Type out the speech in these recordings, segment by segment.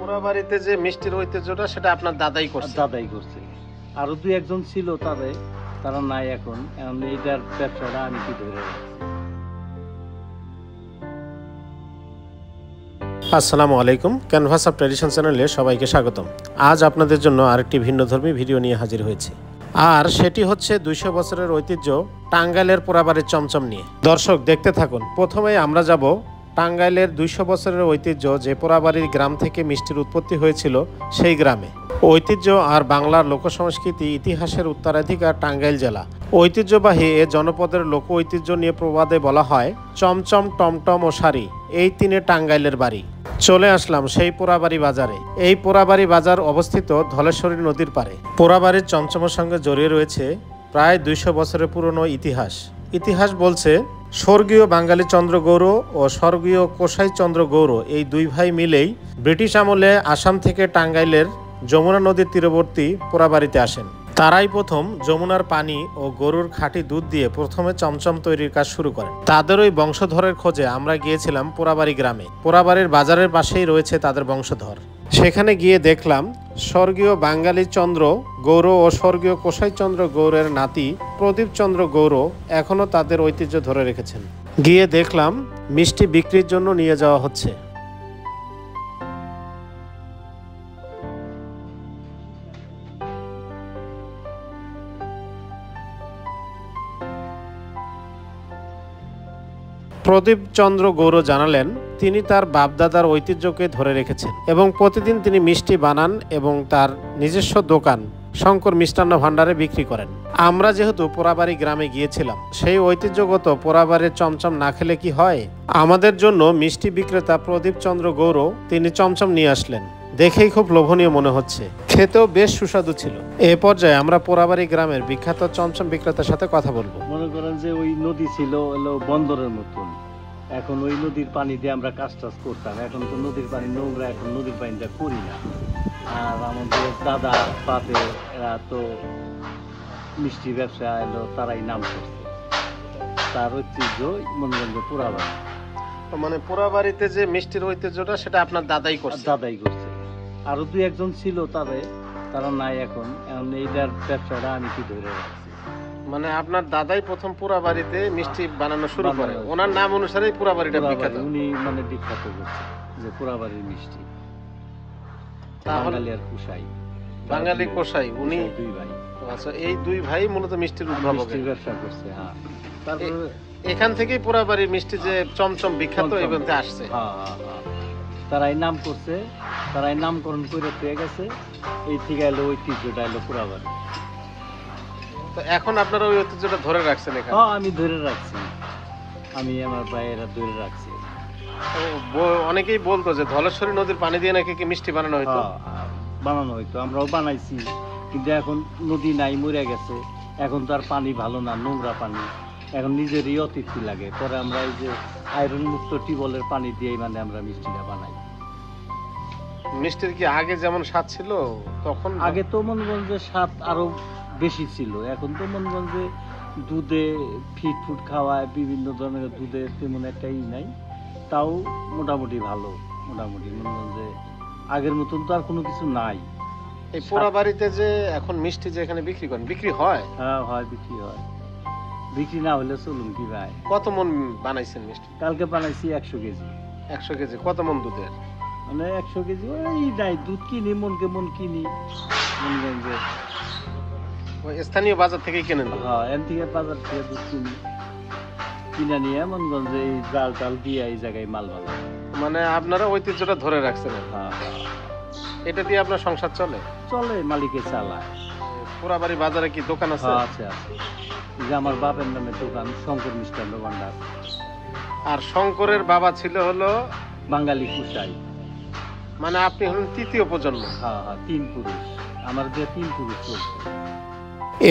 পুরা বাড়িতে যে মিষ্টির ঐতিহ্যটা সেটা আপনার দাদাই করছে। দাদাই করছে। আরো দুই একজন ছিল তারা নাই এখন এইটার ব্যবসাটা আমি কি ধরে রাখছি। আসসালামু আলাইকুম, ক্যানভাস অফ ট্র্যাডিশন চ্যানেলে সবাইকে স্বাগতম। আজ আপনাদের জন্য আরেকটি ভিন্নধর্মী ভিডিও নিয়ে হাজির হয়েছি, আর সেটি হচ্ছে 200 বছরের ঐতিহ্য টাঙ্গাইলের পোড়াবাড়ির চমচম নিয়ে। দর্শক দেখতে থাকুন। প্রথমে আমরা যাব টাঙ্গাইলের 200 বছরের ঐতিহ্য যে পোড়াবাড়ির গ্রাম থেকে মিষ্টির উৎপত্তি হয়েছিল সেই গ্রামে। ঐতিহ্য আর বাংলার লোকসংস্কৃতি ইতিহাসের উত্তরাধিকার টাঙ্গাইল জেলা। ঐতিহ্যবাহী এ জনপদের লোক ঐতিহ্য নিয়ে প্রবাদে বলা হয়, চমচম টমটম ও শাড়ি এই তিনে টাঙ্গাইলের বাড়ি। চলে আসলাম সেই পোড়াবাড়ি বাজারে। এই পোড়াবাড়ি বাজার অবস্থিত ধলেশ্বরী নদীর পাড়ে। পোড়াবাড়ির চমচমের সঙ্গে জড়িয়ে রয়েছে প্রায় 200 বছরের পুরনো ইতিহাস বলছে, স্বর্গীয় বাঙালি চন্দ্র গৌড় ও স্বর্গীয় কোসাই চন্দ্র গৌড় এই দুই ভাই মিলেই ব্রিটিশ আমলে আসাম থেকে টাঙ্গাইলের যমুনা নদীর তীরবর্তী পোড়াবাড়িতে আসেন। তারাই প্রথম যমুনার পানি ও গরুর খাঁটি দুধ দিয়ে প্রথমে চমচম তৈরির কাজ শুরু করেন। তাদের ওই বংশধরের খোঁজে আমরা গিয়েছিলাম পোড়াবাড়ি গ্রামে। পোড়াবাড়ির বাজারের পাশেই রয়েছে তাদের বংশধর। সেখানে গিয়ে দেখলাম স্বর্গীয় বাঙালি চন্দ্র গৌড় ও স্বর্গীয় কোসাই চন্দ্র গৌড়ের নাতি প্রদীপ চন্দ্র গৌড় এখনও তাদের ঐতিহ্য ধরে রেখেছেন। গিয়ে দেখলাম মিষ্টি বিক্রির জন্য নিয়ে যাওয়া হচ্ছে। প্রদীপ চন্দ্র গৌড় জানালেন, তিনি তার বাপদাদার ঐতিহ্যকে ধরে রেখেছেন এবং প্রতিদিন তিনি মিষ্টি বানান এবং তার নিজস্ব দোকান শঙ্কর মিষ্টান্ন ভাণ্ডারে বিক্রি করেন। আমরা যেহেতু পোড়াবাড়ি গ্রামে গিয়েছিলাম, সেই ঐতিহ্যগত পোড়াবাড়ির চমচম না খেলে কি হয়। আমাদের জন্য মিষ্টি বিক্রেতা প্রদীপ চন্দ্র গৌড় তিনি চমচম নিয়ে আসলেন। দেখেই খুব লোভনীয় মনে হচ্ছে, খেতেও বেশ সুস্বাদু ছিল। এ পর্যায়ে আমরা পোড়াবাড়ি গ্রামের বিখ্যাত চমচম বিক্রেতার সাথে কথা বলবো। মনে করেন যে ওই নদী ছিল হলো বন্দরের মতন, এখন ওই নদীর পানি দিয়ে আমরা কাজ করতাম। এখন তো নদীর পানি নোংরা, এখন নদীর পানিটা করি না। আর আমাদের দাদা বাপে এরা তো মিষ্টি ব্যবসা এলো, তারাই নাম করছে। তার ঐতিহ্য মনে করেন যে পোড়াবাড়ি। মানে পোড়াবাড়িতে যে মিষ্টির ঐতিহ্যটা সেটা আপনার দাদাই করছে। আরো দুই একজন ছিল তারা নাই এখন এইটার ব্যবসাটা আমি কি ধরে রাখছি। মানে আপনার দাদাই প্রথম পোড়াবাড়িতে মিষ্টি বানানো শুরু করে, ওনার নাম অনুসারে পোড়াবাড়িটা বিখ্যাত। উনি মানে বিখ্যাত করছে যে পোড়াবাড়ির মিষ্টি। বাঙালি আর কোসাই, বাঙালি কোসাই উনি দুই ভাই। আচ্ছা, এই দুই ভাই মূলত মিষ্টির উদ্ভাবক, ব্যবসা করছে। হ্যাঁ, তারপরে এখান থেকেই পোড়াবাড়ির মিষ্টি যে চমচম বিখ্যাত এই বলতে আসছে। তারাই নাম করছে, তারাই নামকরণ করে পেয়ে গেছে। এই থেকে এলো ঐতিহ্যটা এলো পোড়াবাড়ি। তো এখন আপনারা ওই ঐতিহ্যটা ধরে রাখছেন এখানে? হ্যাঁ, আমি ধরে রাখছি, আমি আমার ভাইয়েরা ধরে রাখছি। অনেকেই বলতো যে ধলেশ্বরী নদীর পানি দিয়ে নাকি মিষ্টি বানানো হইতো। আমরাও বানাইছি, কিন্তু এখন নদী নাই, মরে গেছে। এখন তো আর পানি ভালো না, নোংরা পানি। এখন নিজেরই অতৃপ্তি লাগে, পরে আমরা এই যে আয়রন মুক্ত টিউবওয়েলের পানি দিয়ে মানে আমরা মিষ্টিটা বানাই। মিষ্টির কি আগে যেমন স্বাদ ছিল তখন? আগে তো মনে করেন যে স্বাদ আরো বেশি ছিল। এখন তো মনে করেন যে দুধে ফুড খাওয়ায়, বিভিন্ন ধরনের দুধে তেমন একটাই নাই, তাও মোটামুটি ভালো। মোটামুটি মনে করেন যে আগের মতন তো আর কোনো কিছু নাই। এই পোড়াবাড়িতে যে এখন মিষ্টি যে এখানে বিক্রি করেন, বিক্রি হয়? হ্যাঁ হয়, বিক্রি হয়। বিক্রি না হলে চলুন কি ভাই। কত মন বানাইছেন মিষ্টি? কালকে বানাইছি 100 কেজি। 100 কেজি? কত মন দুধের? মানে 100 কেজি ওই নাই, দুধ কিনি, মনকে মন কিনি। মনে করেন যে স্থানীয় বাজার থেকে কেনেন? হ্যাঁ, এর থেকে বাজার থেকে দুধ কিনে নিয়ে মনে করেন যে এই জাল টাল দিয়ে এই জায়গায় মাল বানাই। মানে আপনারা ঐতিহ্যটা ধরে রাখছেন। হ্যাঁ, এটা দিয়ে আপনার সংসার চলে? মালিকে চালায়। পোড়াবাড়ি বাজারে কি দোকান আছে? আছে। যে আমার বাপের নামে দোকান, শঙ্কর মিষ্টান্ন ভাণ্ডার। আর শঙ্করের বাবা ছিল হলো বাঙালি কোসাই। মানে আপনি হলেন তৃতীয় প্রজন্ম? হ্যাঁ, 3 পুরুষ, আমার যে 3 পুরুষ চলছে।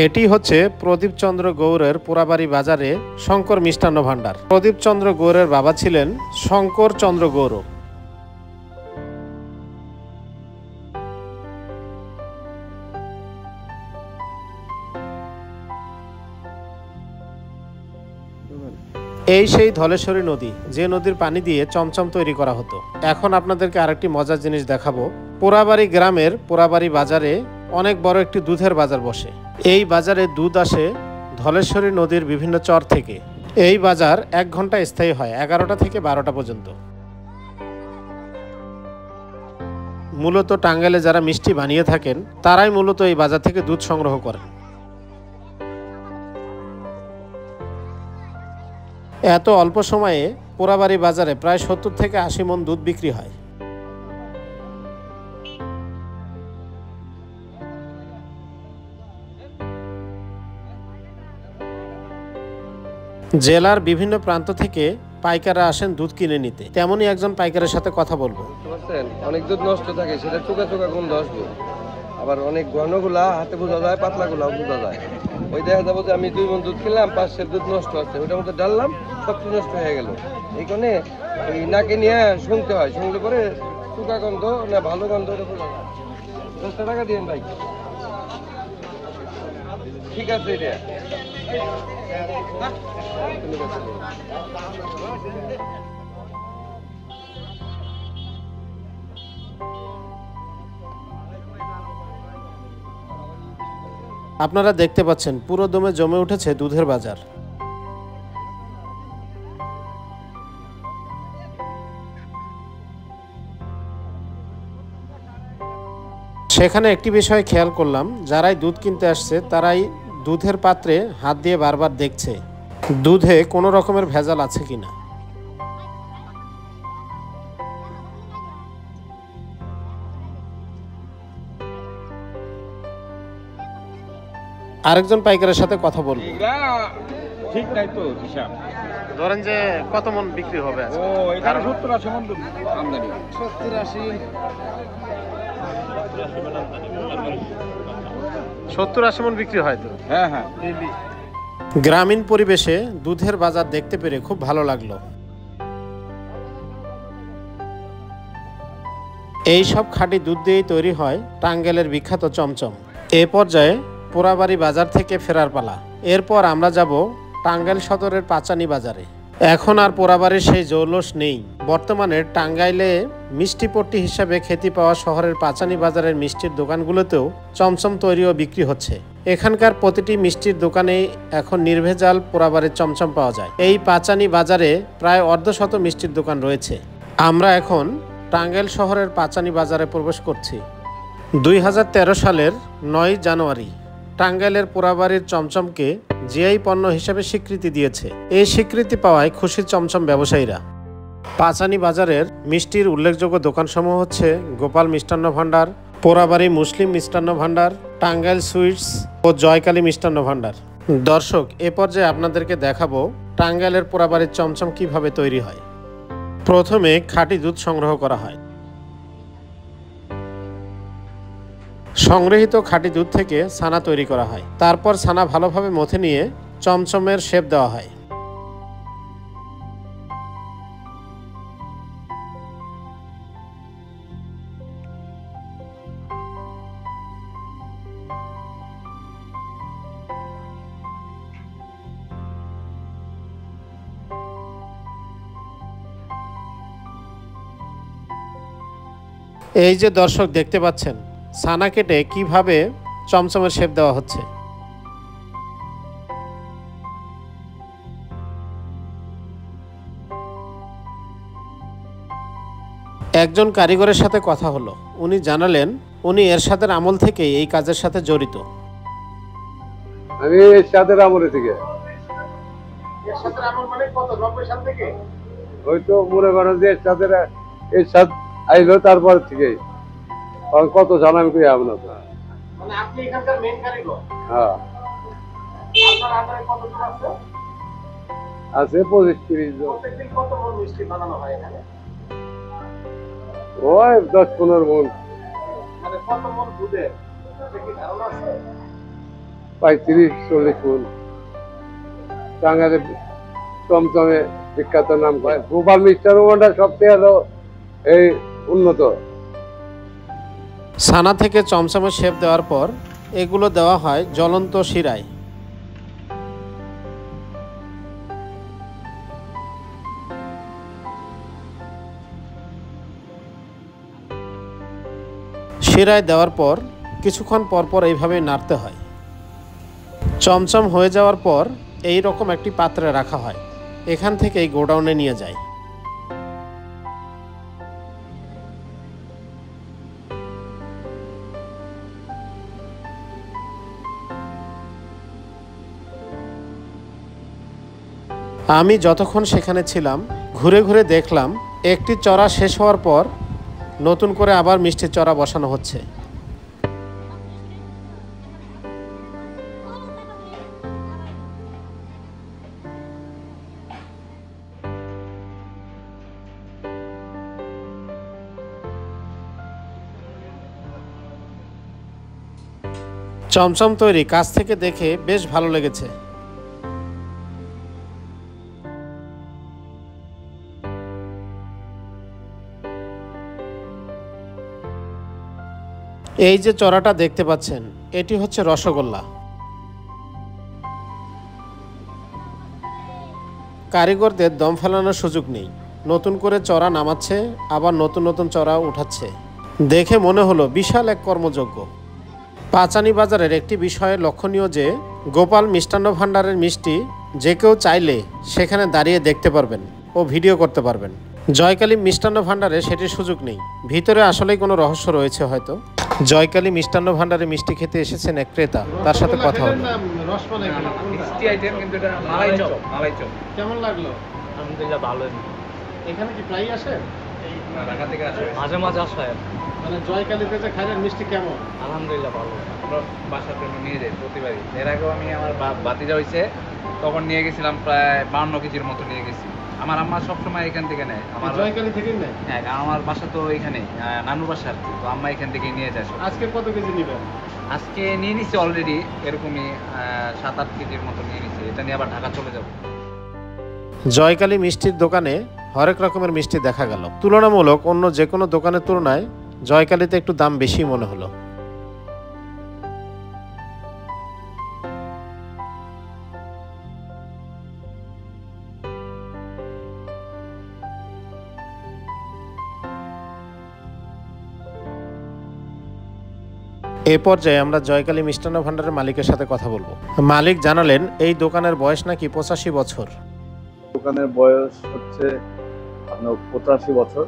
এটি হচ্ছে প্রদীপ চন্দ্র গৌড়ের পোড়াবাড়ি বাজারে শঙ্কর মিষ্টান্ন ভাণ্ডার। প্রদীপ চন্দ্র গৌড়ের বাবা ছিলেন শঙ্কর চন্দ্র গৌড়। এই সেই ধলেশ্বরী নদী, যে নদীর পানি দিয়ে চমচম তৈরি করা হতো। এখন আপনাদেরকে আরেকটি মজার জিনিস দেখাবো। পোড়াবাড়ি গ্রামের পোড়াবাড়ি বাজারে অনেক বড় একটি দুধের বাজার বসে। এই বাজারে দুধ আসে ধলেশ্বরী নদীর বিভিন্ন চর থেকে। এই বাজার 1 ঘন্টা স্থায়ী হয়, 11টা থেকে 12টা পর্যন্ত। মূলত টাঙ্গাইলে যারা মিষ্টি বানিয়ে থাকেন তারাই মূলত এই বাজার থেকে দুধ সংগ্রহ করেন। এত অল্প সময়ে পোড়াবাড়ি বাজারে প্রায় 70 থেকে 80 মণ দুধ বিক্রি হয়। জেলার বিভিন্ন প্রান্ত থেকে পাইকাররা আসেন দুধ কিনে নিতে। তেমনই একজন পাইকারের সাথে কথা বলবো। অনেক দুধ নষ্ট থাকে, সেটা চোখা চোখা গন্ধ আসবে। আবার অনেক ঘনগুলা হাতে বোঝা যায়, পাতলাগুলাও বোঝা যায়। ওই দেখা যাবো যে আমি 2 মণ দুধ কিনলাম, 5 দুধ নষ্ট আছে, ওইটার মধ্যে ডাললাম, সব কিছু নষ্ট হয়ে গেল। এই কারণে ওই নাকে নিয়ে শুনতে হয়, শুনলে পরে চোখা গন্ধ না ভালো গন্ধ এটা বোঝা যায়। 10 টাকা দিন ভাই, ঠিক আছে। এটা আপনারা দেখতে পাচ্ছেন পুরো দমে জমে উঠেছে দুধের বাজার। সেখানে একটি বিষয় খেয়াল করলাম, যারাই দুধ কিনতে আসছে তারাই দুধের পাত্রে হাত দিয়ে বারবার দেখছে দুধে কোনো রকমের ভেজাল আছে কিনা। আরেকজন পাইকারের সাথে কথা বলবো। ঠিক নাই তো হিসাব। ধরেন যে কত মণ বিক্রি হবে? ও এখানে 70-80 মণ আমদানি। 70-80 মণ বিক্রি হয় তো? হ্যাঁ হ্যাঁ। গ্রামীণ পরিবেশে দুধের বাজার দেখতে পেরে খুব ভালো লাগলো। এই সব খাঁটি দুধ দিয়েই তৈরি হয় টাঙ্গাইলের বিখ্যাত চমচম। এ পর্যায়ে পোড়াবাড়ি বাজার থেকে ফেরার পালা। এরপর আমরা যাব টাঙ্গাইল সদরের পাচানি বাজারে। এখন আর পোড়াবাড়ির সেই জৌলস নেই। বর্তমানে টাঙ্গাইলে মিষ্টিপট্টি হিসাবে খ্যাতি পাওয়া শহরের পাচানি বাজারের মিষ্টির দোকানগুলোতেও চমচম তৈরি ও বিক্রি হচ্ছে। এখানকার প্রতিটি মিষ্টির দোকানেই এখন নির্ভেজাল পোড়াবাড়ির চমচম পাওয়া যায়। এই পাচানি বাজারে প্রায় অর্ধশত মিষ্টির দোকান রয়েছে। আমরা এখন টাঙ্গাইল শহরের পাচানি বাজারে প্রবেশ করছি। 2013 সালের 9 জানুয়ারি টাঙ্গাইলের পোড়াবাড়ির চমচমকে জিআই পণ্য হিসেবে স্বীকৃতি দিয়েছে। এই স্বীকৃতি পাওয়ায় খুশি চমচম ব্যবসায়ীরা। পাচানি বাজারের মিষ্টির উল্লেখযোগ্য দোকানসমূহ হচ্ছে গোপাল মিষ্টান্ন ভাণ্ডার, পোড়াবাড়ি মুসলিম মিষ্টান্ন ভাণ্ডার, টাঙ্গাইল সুইটস ও জয়কালী মিষ্টান্ন ভাণ্ডার। দর্শক, এ পর্যায়ে আপনাদেরকে দেখাবো টাঙ্গাইলের পোড়াবাড়ির চমচম কিভাবে তৈরি হয়। প্রথমে খাঁটি দুধ সংগ্রহ করা হয়। সংগৃহীত খাঁটি দুধ থেকে ছানা তৈরি করা হয়। তারপর ছানা ভালোভাবে মথে নিয়ে চমচমের শেপ দেওয়া হয়। এই যে দর্শক দেখতে পাচ্ছেন, ছানা কেটে কিভাবে চমচমের শেপ দেওয়া হচ্ছে। একজন কারিগরের সাথে কথা হলো। উনি জানালেন উনি এরশাদের আমল থেকে এই কাজের সাথে জড়িত। আমি এরশাদের আমলে থেকে। এরশাদের আমল মানে কত 90 সাল থেকে? হয়তো মনে করেন যে এরশাদ আইলো তারপর থেকে। কত জানা আমি কই আমনা তো। মানে আপনি এখানকার মেইন কারিগর? হ্যাঁ। আপনার আন্ডারে কত জন আছে? আছে 25-30 জন। প্রত্যেকদিন কত মণ মিষ্টি বানানো হয় এখানে? ওই 10-15 মণ। মানে কত মণ দুধের এটা কি ধারণা আছে? 35-40 মণ। টাঙ্গাইলে চমচমে বিখ্যাত নাম করে গোপাল মিষ্টান্ন ভাণ্ডার সবচেয়ে হলো এই উন্নত। ছানা থেকে চমচমের শেপ দেওয়ার পর এগুলো দেওয়া হয় জ্বলন্ত শিরায়। শিরায় দেওয়ার পর কিছুক্ষণ পর পর এইভাবে নাড়তে হয়। চমচম হয়ে যাওয়ার পর এই রকম একটি পাত্রে রাখা হয়, এখান থেকেই গোডাউনে নিয়ে যায়। আমি যতক্ষণ সেখানে ছিলাম ঘুরে ঘুরে দেখলাম একটি চড়া শেষ হওয়ার পর নতুন করে আবার মিষ্টির চড়া বসানো হচ্ছে। চমচম তৈরি কাছ থেকে দেখে বেশ ভালো লেগেছে। এই যে চড়াটা দেখতে পাচ্ছেন এটি হচ্ছে রসগোল্লা। কারিগরদের দম ফেলানোর সুযোগ নেই, নতুন করে চড়া নামাচ্ছে আবার নতুন নতুন চড়া উঠাচ্ছে। দেখে মনে হলো বিশাল এক কর্মযজ্ঞ। পাঁচানী বাজারের একটি বিষয়ে লক্ষণীয় যে গোপাল মিষ্টান্ন ভাণ্ডারের মিষ্টি যে কেউ চাইলে সেখানে দাঁড়িয়ে দেখতে পারবেন ও ভিডিও করতে পারবেন। জয়কালী মিষ্টান্ন ভাণ্ডারে সেটির সুযোগ নেই। ভিতরে আসলেই কোনো রহস্য রয়েছে হয়তো। জয়কালী মিষ্টান্ন ভাণ্ডারে মিষ্টি খেতে এসেছেন এক ক্রেতা, তার সাথে কথা হলো। মিষ্টি আইটেম কিন্তু এটা মালাই চপ। কেমন লাগলো? আলহামদুলিল্লাহ ভালো। এখানে কি প্রায় আসে? ঢাকা থেকে আসে, মাঝে মাঝে আসে। মানে জয়কালীতে যে খাইলেন মিষ্টি কেমন? আলহামদুলিল্লাহ ভালো। আমরা বাসার জন্য নিয়ে যাই প্রতিবারই। এর আগেও আমি আমার ভাতিজা হয়েছে তখন নিয়ে গেছিলাম, প্রায় 52 কেজির মতো নিয়ে গেছি। আমার আম্মা সবসময় এখান থেকে নেয়। আমার জয়কালী থেকে নেয়? হ্যাঁ, আমার বাসা তো এখানে নানুর বাসা আর কি, তো আম্মা এখান থেকে নিয়ে যায় সব। আজকে কত কেজি নেবেন? আজকে নিয়ে নিছি অলরেডি, এরকমই 7-8 কেজির মতো নিয়ে নিছি। এটা নিয়ে আবার ঢাকা চলে যাব। জয়কালী মিষ্টির দোকানে হরেক রকমের মিষ্টি দেখা গেল। তুলনামূলক অন্য যে কোনো দোকানের তুলনায় জয়কালীতে একটু দাম বেশি মনে হলো। এ পর্যায়ে আমরা জয়কালী মিষ্টান্ন ভাণ্ডারের মালিকের সাথে কথা বলবো। মালিক জানালেন এই দোকানের বয়স নাকি 85 বছর। দোকানের বয়স হচ্ছে আপনার 85 বছর।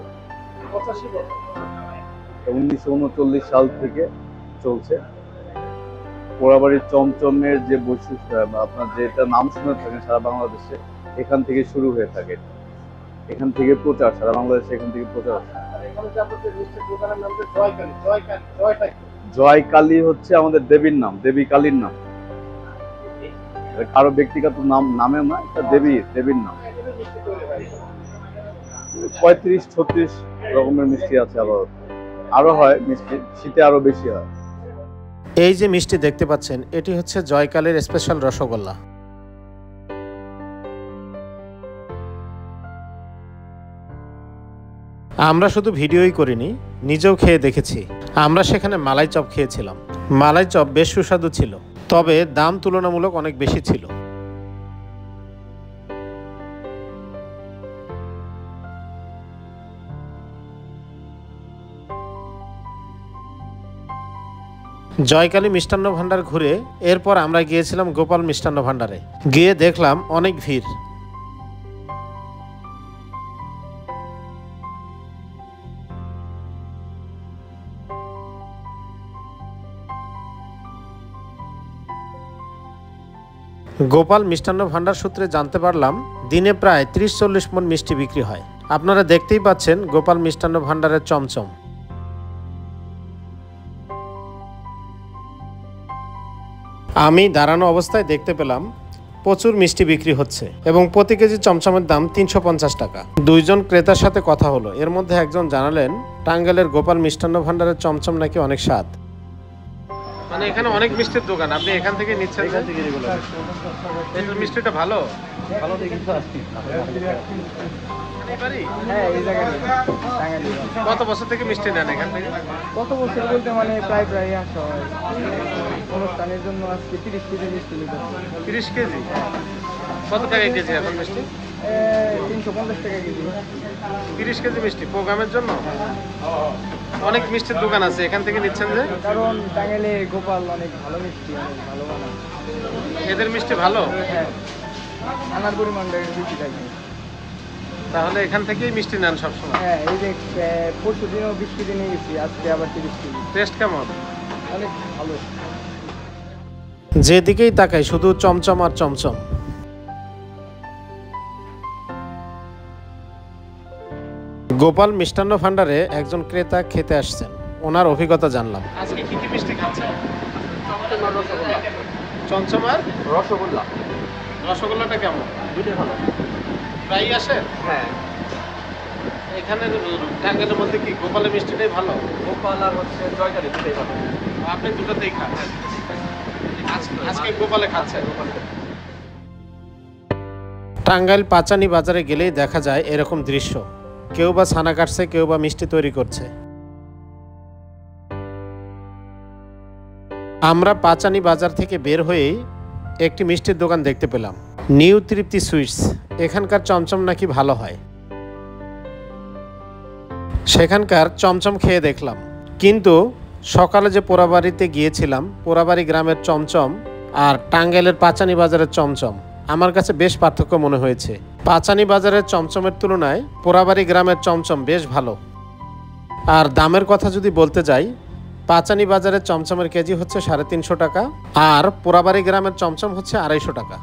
1939 সাল থেকে চলছে। পোড়াবাড়ির চমচমের যে বৈশিষ্ট্য, আপনার যেটা নাম শুনে থাকেন সারা বাংলাদেশে, এখান থেকে শুরু হয়ে থাকে। এখান থেকে প্রচার, সারা বাংলাদেশে এখান থেকে প্রচার। জয়কালী হচ্ছে আমাদের দেবীর নাম, দেবী কালীর নাম। কারো ব্যক্তিগত নামে না, এটা দেবীর নাম। 35-36 রকমের মিষ্টি আছে, আরো হয় মিষ্টি, শীতে আরো বেশি হয়। এই যে মিষ্টি দেখতে পাচ্ছেন এটি হচ্ছে জয়কালীর স্পেশাল রসগোল্লা। আমরা শুধু ভিডিওই করিনি, নিজেও খেয়ে দেখেছি। আমরা সেখানে মালাই চপ খেয়েছিলাম। মালাই চপ বেশ সুস্বাদু ছিল, তবে দাম তুলনামূলক অনেক বেশি ছিল। জয়কালী মিষ্টান্ন ভাণ্ডার ঘুরে এরপর আমরা গিয়েছিলাম গোপাল মিষ্টান্ন ভাণ্ডারে। গিয়ে দেখলাম অনেক ভিড়। গোপাল মিষ্টান্ন ভাণ্ডার সূত্রে জানতে পারলাম দিনে প্রায় 30-40 মণ মিষ্টি বিক্রি হয়। আপনারা দেখতেই পাচ্ছেন গোপাল মিষ্টান্ন ভাণ্ডারের চমচম। আমি দাঁড়ানো অবস্থায় দেখতে পেলাম প্রচুর মিষ্টি বিক্রি হচ্ছে এবং প্রতি কেজি চমচমের দাম 350 টাকা। দুইজন ক্রেতার সাথে কথা হলো, এর মধ্যে একজন জানালেন টাঙ্গাইলের গোপাল মিষ্টান্ন ভাণ্ডারের চমচম নাকি অনেক স্বাদ। মানে এখানে অনেক মিষ্টির দোকান, আপনি এখান থেকে নিচ্ছেন? এখান থেকে রেগুলার। এই মিষ্টিটা ভালো ভালো দেখি তো আসছি। হ্যাঁ, এই জায়গায় টাঙ্গাইলে। কত বছর থেকে মিষ্টি নেন এখান থেকে? কত বছর বলতে মানে প্রায় আসা হয়। অনুষ্ঠানের জন্য আজকে 30 কেজি মিষ্টি নিতে। 30 কেজি? কত টাকা কেজি এখন মিষ্টি? 350 টাকা কেজি। 30 কেজি মিষ্টি প্রোগ্রামের জন্য? অনেক মিষ্টির দোকান আছে, এখান থেকে নিচ্ছেন যে? কারণ টাঙ্গাইলে গোপাল অনেক ভালো মিষ্টি, অনেক ভালো বানায়। এদের মিষ্টি ভালো? হ্যাঁ, আনার পরিমাণটা বেশি থাকে। তাহলে এখান থেকেই মিষ্টি নেন সবসময়? হ্যাঁ, এই যে পরশু দিনও 20 কেজি নিয়ে গেছি, আজকে আবার 30 কেজি। টেস্ট কেমন? অনেক ভালো। যেদিকেই তাকাই শুধু চমচম আর চমচম। গোপাল মিষ্টান্ন ভান্ডারে একজন ক্রেতা খেতে আসছেন, ওনার অভিজ্ঞতা জানলাম। আজকে কি কি মিষ্টি খাচ্ছেন? চমচম আর রসগোল্লা। রসগোল্লাটা কেমন? দুটোই ভালো। প্রায়ই আসে? হ্যাঁ, এখানে টাঙ্গাইলের মধ্যে কি গোপালের মিষ্টিটাই ভালো? গোপাল আর হচ্ছে জয়কালী দুটোই ভালো। আপনি দুটোতেই খান? আজকে গোপালে খাচ্ছেন? টাঙ্গাইল পাচানি বাজারে গেলেই দেখা যায় এরকম দৃশ্য, কেউ বা ছানা কাটছে, কেউ বা মিষ্টি তৈরি করছে। আমরা পাচানি বাজার থেকে বের হয়েই একটি মিষ্টির দোকান দেখতে পেলাম, নিউ তৃপ্তি সুইটস। এখানকার চমচম নাকি ভালো হয়। সেখানকার চমচম খেয়ে দেখলাম, কিন্তু সকালে যে পোড়াবাড়িতে গিয়েছিলাম, পোড়াবাড়ি গ্রামের চমচম আর টাঙ্গাইলের পাচানি বাজারের চমচম আমার কাছে বেশ পার্থক্য মনে হয়েছে। পাচানি বাজারের চমচমের তুলনায় পোড়াবাড়ি গ্রামের চমচম বেশ ভালো। আর দামের কথা যদি বলতে যাই, পাচানি বাজারের চমচমের কেজি হচ্ছে 350 টাকা, আর পোড়াবাড়ি গ্রামের চমচম হচ্ছে 250 টাকা।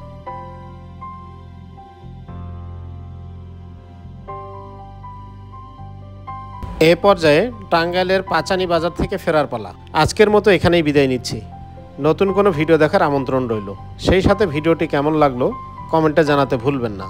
এ পর্যায়ে টাঙ্গাইলের পাচানি বাজার থেকে ফেরার পালা। আজকের মতো এখানেই বিদায় নিচ্ছি। নতুন কোনো ভিডিও দেখার আমন্ত্রণ রইল। সেই সাথে ভিডিওটি কেমন লাগলো কমেন্টে জানাতে ভুলবেন না।